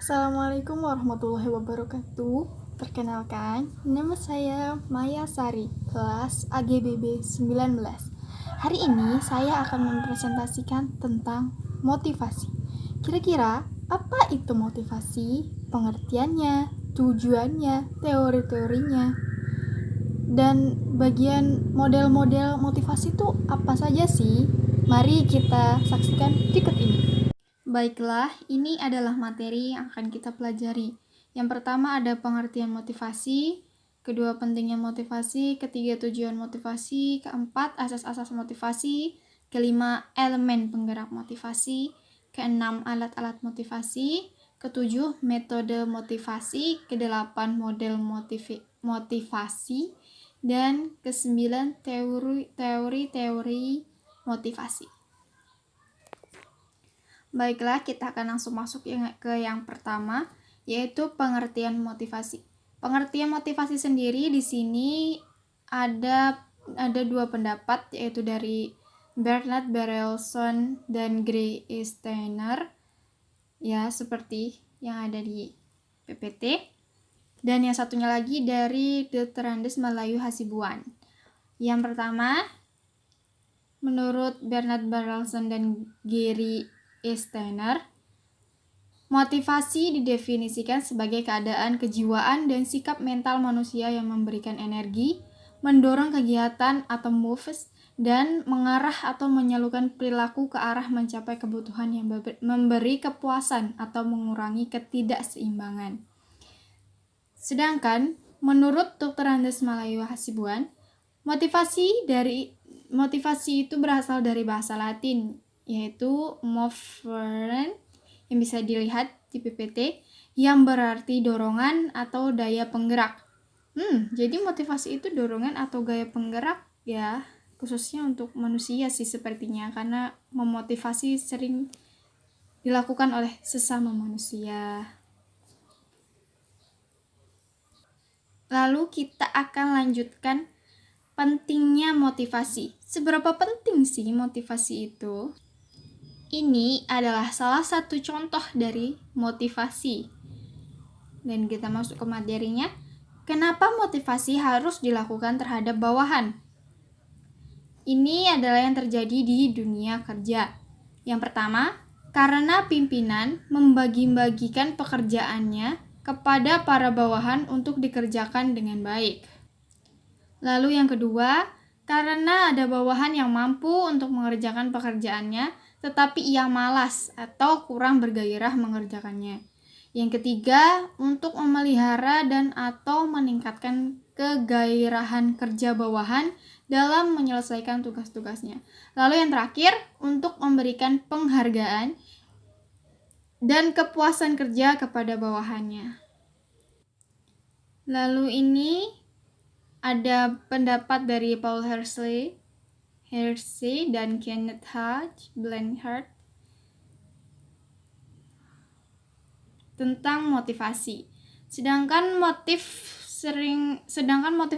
Assalamualaikum warahmatullahi wabarakatuh. Perkenalkan, nama saya Maya Sari, kelas AGBB 19. Hari ini saya akan mempresentasikan tentang motivasi. Kira-kira apa itu motivasi? Pengertiannya, tujuannya, teori-teorinya, dan bagian model-model motivasi itu apa saja sih? Mari kita saksikan berikut ini. Baiklah, ini adalah materi yang akan kita pelajari. Yang pertama ada pengertian motivasi, kedua pentingnya motivasi, ketiga tujuan motivasi, keempat asas-asas motivasi, kelima elemen penggerak motivasi, keenam alat-alat motivasi, ketujuh metode motivasi, kedelapan model motivasi, dan kesembilan teori-teori motivasi. Baiklah, kita akan langsung masuk ke yang pertama, yaitu pengertian motivasi. Pengertian motivasi sendiri di sini ada dua pendapat, yaitu dari Bernard Berelson dan Gray Steiner, ya seperti yang ada di PPT. Dan yang satunya lagi dari Deuterandes Malayu Hasibuan. Yang pertama, menurut Bernard Berelson dan Gary Steiner, motivasi didefinisikan sebagai keadaan kejiwaan dan sikap mental manusia yang memberikan energi, mendorong kegiatan atau moves, dan mengarah atau menyalurkan perilaku ke arah mencapai kebutuhan yang memberi kepuasan atau mengurangi ketidakseimbangan. Sedangkan menurut Dr. Andes Malayu Hasibuan, motivasi itu berasal dari bahasa Latin, yaitu movere, yang bisa dilihat di PPT, yang berarti dorongan atau daya penggerak. Jadi motivasi itu dorongan atau gaya penggerak ya, khususnya untuk manusia sih sepertinya, karena memotivasi sering dilakukan oleh sesama manusia. Lalu kita akan lanjutkan pentingnya motivasi. Seberapa penting sih motivasi itu? Ini adalah salah satu contoh dari motivasi. Dan kita masuk ke materinya. Kenapa motivasi harus dilakukan terhadap bawahan? Ini adalah yang terjadi di dunia kerja. Yang pertama, karena pimpinan membagi-bagikan pekerjaannya kepada para bawahan untuk dikerjakan dengan baik. Lalu yang kedua, karena ada bawahan yang mampu untuk mengerjakan pekerjaannya, tetapi ia malas atau kurang bergairah mengerjakannya. Yang ketiga, untuk memelihara dan atau meningkatkan kegairahan kerja bawahan dalam menyelesaikan tugas-tugasnya. Lalu yang terakhir, untuk memberikan penghargaan dan kepuasan kerja kepada bawahannya. Lalu ini ada pendapat dari Paul Hersey dan Kenneth H. Blanchard tentang motivasi. Sedangkan motif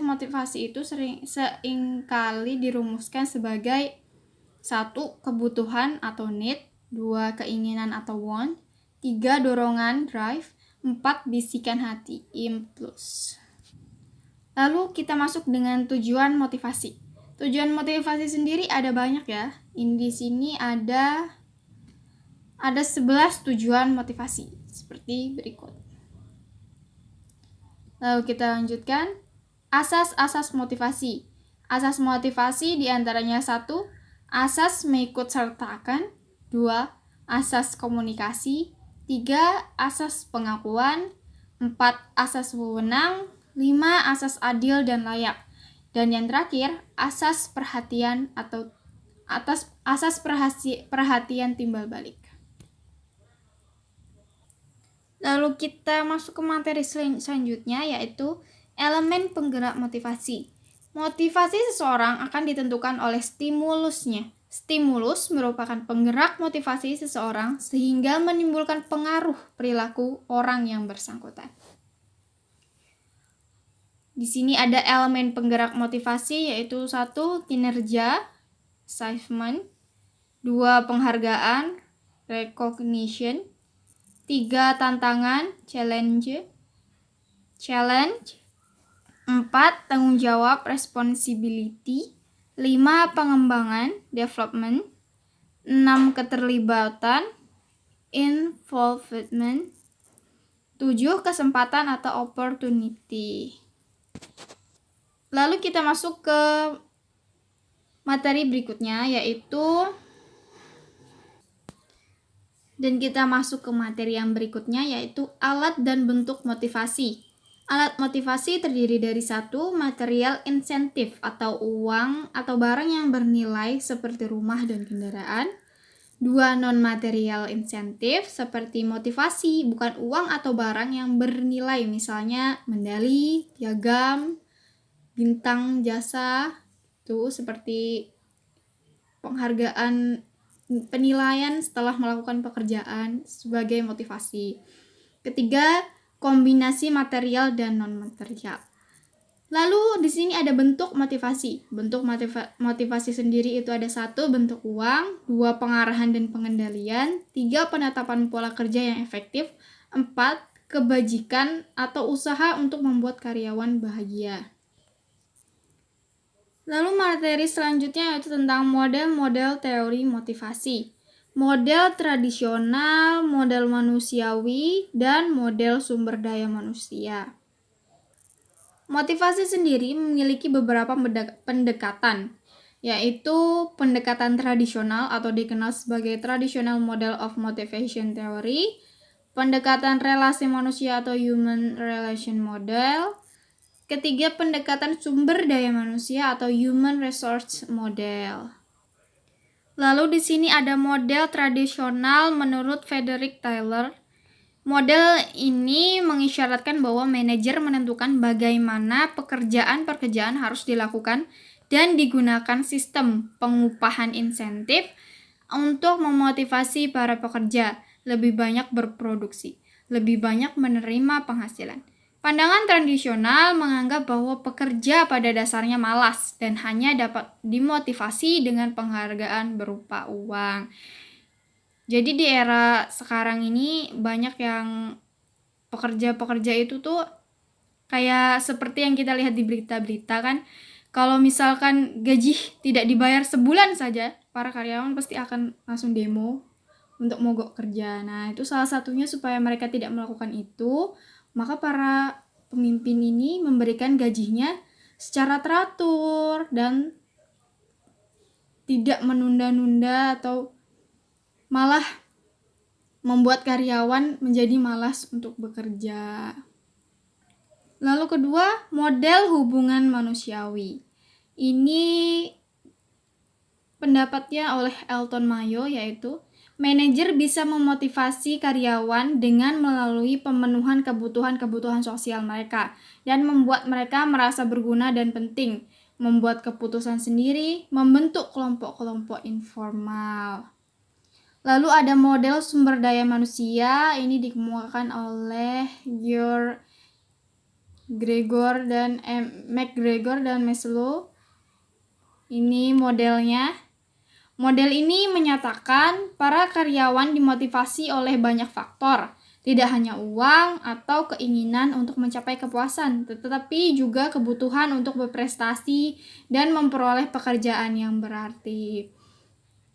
motivasi itu seringkali dirumuskan sebagai 1. Kebutuhan atau need, 2. Keinginan atau want, 3. Dorongan drive, 4. Bisikan hati impulse. Lalu kita masuk dengan tujuan motivasi. Tujuan motivasi sendiri ada banyak ya. Di sini ada 11 tujuan motivasi seperti berikut. Lalu kita lanjutkan asas-asas motivasi. Asas motivasi diantaranya 1. Asas mengikut sertakan, 2. Asas komunikasi, 3. Asas pengakuan, 4. Asas wewenang, 5. Asas adil dan layak. Dan yang terakhir, asas perhatian atau asas perhatian timbal balik. Lalu kita masuk ke materi selanjutnya, yaitu elemen penggerak motivasi. Motivasi seseorang akan ditentukan oleh stimulusnya. Stimulus merupakan penggerak motivasi seseorang sehingga menimbulkan pengaruh perilaku orang yang bersangkutan. Di sini ada elemen penggerak motivasi, yaitu 1. Kinerja, achievement, 2. Penghargaan, recognition, 3. Tantangan, challenge. 4. Tanggung jawab, responsibility. 5. Pengembangan, development. 6. Keterlibatan, involvement. 7. Kesempatan atau opportunity. Lalu kita masuk ke materi berikutnya, yaitu alat dan bentuk motivasi. Alat motivasi terdiri dari 1. Material insentif atau uang atau barang yang bernilai seperti rumah dan kendaraan. 2. Non-material insentif seperti motivasi, bukan uang atau barang yang bernilai, misalnya medali, piagam, bintang jasa, itu seperti penghargaan, penilaian setelah melakukan pekerjaan sebagai motivasi. 3. Kombinasi material dan non-material. Lalu di sini ada bentuk motivasi. Bentuk motivasi sendiri itu ada 1. Bentuk uang. 2. Pengarahan dan pengendalian. 3. Penetapan pola kerja yang efektif. 4. Kebajikan atau usaha untuk membuat karyawan bahagia. Lalu materi selanjutnya yaitu tentang model-model teori motivasi. Model tradisional, model manusiawi, dan model sumber daya manusia. Motivasi sendiri memiliki beberapa pendekatan, yaitu pendekatan tradisional atau dikenal sebagai Traditional Model of Motivation Theory, pendekatan relasi manusia atau Human Relation Model. 3. Pendekatan sumber daya manusia atau Human Resource Model. Lalu di sini ada model tradisional menurut Frederick Taylor. Model ini mengisyaratkan bahwa manajer menentukan bagaimana pekerjaan-pekerjaan harus dilakukan dan digunakan sistem pengupahan insentif untuk memotivasi para pekerja lebih banyak berproduksi, lebih banyak menerima penghasilan. Pandangan tradisional menganggap bahwa pekerja pada dasarnya malas dan hanya dapat dimotivasi dengan penghargaan berupa uang. Jadi di era sekarang ini banyak yang pekerja-pekerja itu tuh kayak seperti yang kita lihat di berita-berita kan. Kalau misalkan gaji tidak dibayar sebulan saja, para karyawan pasti akan langsung demo untuk mogok kerja. Nah, itu salah satunya supaya mereka tidak melakukan itu. Maka para pemimpin ini memberikan gajinya secara teratur dan tidak menunda-nunda atau malah membuat karyawan menjadi malas untuk bekerja. Lalu kedua, model hubungan manusiawi. Ini pendapatnya oleh Elton Mayo, yaitu manajer bisa memotivasi karyawan dengan melalui pemenuhan kebutuhan-kebutuhan sosial mereka dan membuat mereka merasa berguna dan penting, membuat keputusan sendiri, membentuk kelompok-kelompok informal. Lalu ada model sumber daya manusia, ini dikemukakan oleh McGregor dan Maslow. Ini modelnya. Model ini menyatakan para karyawan dimotivasi oleh banyak faktor, tidak hanya uang atau keinginan untuk mencapai kepuasan, tetapi juga kebutuhan untuk berprestasi dan memperoleh pekerjaan yang berarti.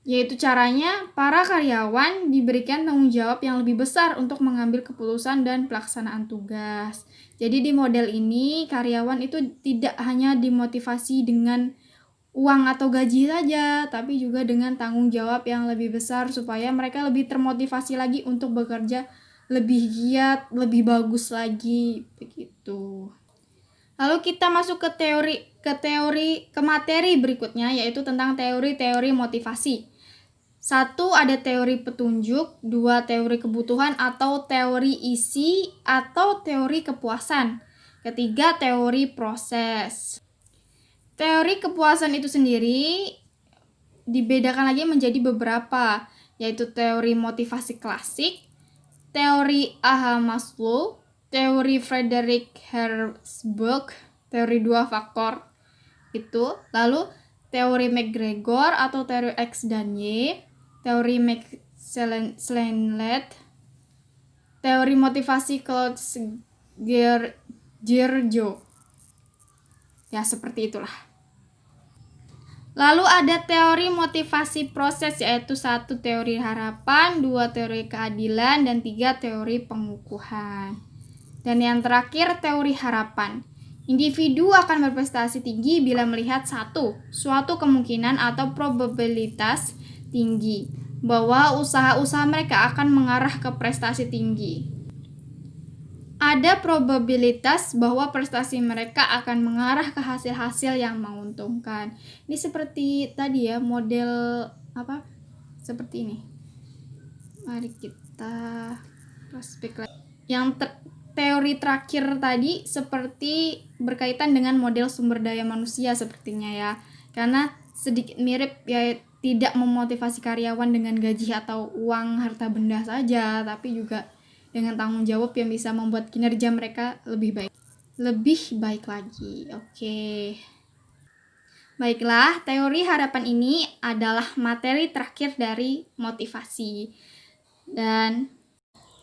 Yaitu caranya, para karyawan diberikan tanggung jawab yang lebih besar untuk mengambil keputusan dan pelaksanaan tugas. Jadi di model ini, karyawan itu tidak hanya dimotivasi dengan uang atau gaji saja, tapi juga dengan tanggung jawab yang lebih besar supaya mereka lebih termotivasi lagi untuk bekerja lebih giat, lebih bagus lagi, begitu. Lalu kita masuk ke materi berikutnya, yaitu tentang teori-teori motivasi. 1. Ada teori petunjuk, 2. Teori kebutuhan atau teori isi atau teori kepuasan. 3. Teori proses. Teori kepuasan itu sendiri dibedakan lagi menjadi beberapa, yaitu teori motivasi klasik, teori Maslow, teori Frederick Herzberg, teori 2 faktor itu, lalu teori McGregor atau teori X dan Y, teori McSlanlet, teori motivasi Claude Gerjo. Ya, seperti itulah. Lalu ada teori motivasi proses, yaitu 1 teori harapan, 2 teori keadilan, dan 3 teori pengukuhan. Dan yang terakhir teori harapan. Individu akan berprestasi tinggi bila melihat suatu kemungkinan atau probabilitas tinggi bahwa usaha-usaha mereka akan mengarah ke prestasi tinggi. Ada probabilitas bahwa prestasi mereka akan mengarah ke hasil-hasil yang menguntungkan. Ini seperti tadi ya, model apa? Seperti ini. Mari kita prospek lagi. Yang teori terakhir tadi seperti berkaitan dengan model sumber daya manusia sepertinya ya. Karena sedikit mirip ya, tidak memotivasi karyawan dengan gaji atau uang harta benda saja, tapi juga dengan tanggung jawab yang bisa membuat kinerja mereka lebih baik lagi. Oke. Baiklah, teori harapan ini adalah materi terakhir dari motivasi. Dan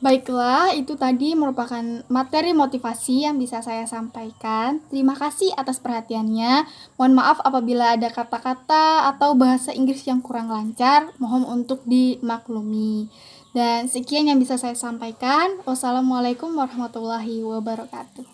baiklah, itu tadi merupakan materi motivasi yang bisa saya sampaikan. Terima kasih atas perhatiannya. Mohon maaf apabila ada kata-kata atau bahasa Inggris yang kurang lancar, mohon untuk dimaklumi. Dan sekian yang bisa saya sampaikan. Wassalamualaikum warahmatullahi wabarakatuh.